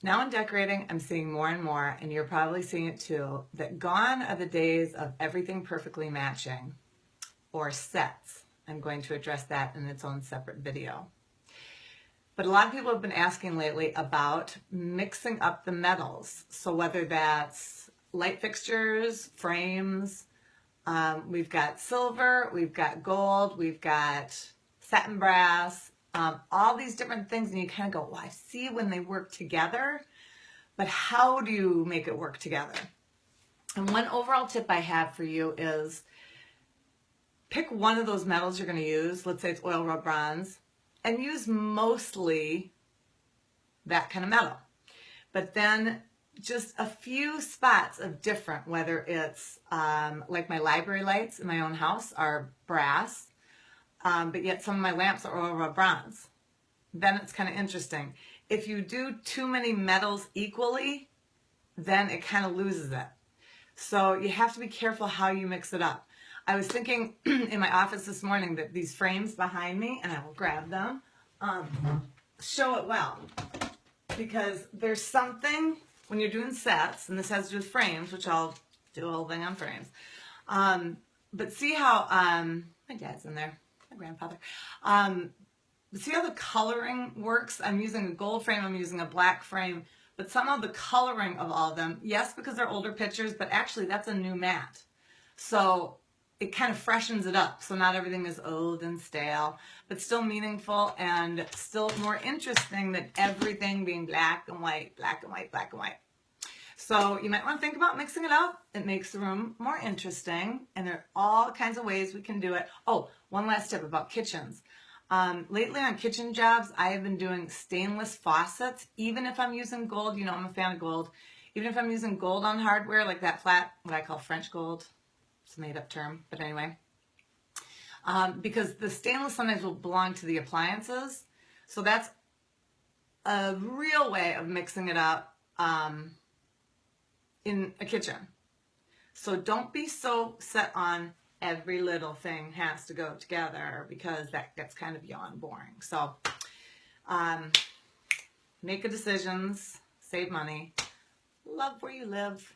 Now in decorating, I'm seeing more and more, and you're probably seeing it too, that gone are the days of everything perfectly matching or sets. I'm going to address that in its own separate video. But a lot of people have been asking lately about mixing up the metals. So whether that's light fixtures, frames, we've got silver, we've got gold, we've got satin brass, all these different things, and you kind of go, well, I see when they work together, but how do you make it work together? And one overall tip I have for you is pick one of those metals you're going to use. Let's say it's oil rub bronze, and use mostly that kind of metal. But then just a few spots of different, whether it's like my library lights in my own house are brass, but yet some of my lamps are oil rub bronze. Then it's kind of interesting. If you do too many metals equally, then it kind of loses it. So you have to be careful how you mix it up. I was thinking in my office this morning that these frames behind me, and I will grab them, show it well. Because there's something, when you're doing sets, and this has to do with frames, which I'll do a whole thing on frames, but see how, my dad's in there, my grandfather, see how the coloring works? I'm using a gold frame, I'm using a black frame, but somehow the coloring of all of them, yes, because they're older pictures, but actually that's a new mat. So it kind of freshens it up. So not everything is old and stale, but still meaningful and still more interesting than everything being black and white, black and white, black and white. So you might want to think about mixing it up. It makes the room more interesting, and there are all kinds of ways we can do it. Oh, one last tip about kitchens. Lately on kitchen jobs, I have been doing stainless faucets, even if I'm using gold. You know, I'm a fan of gold. Even if I'm using gold on hardware, like that flat, what I call French gold. It's a made-up term, but anyway. Because the stainless sometimes will belong to the appliances. So that's a real way of mixing it up in a kitchen. So don't be so set on every little thing has to go together, because that gets kind of beyond boring. So make good decisions, save money, love where you live.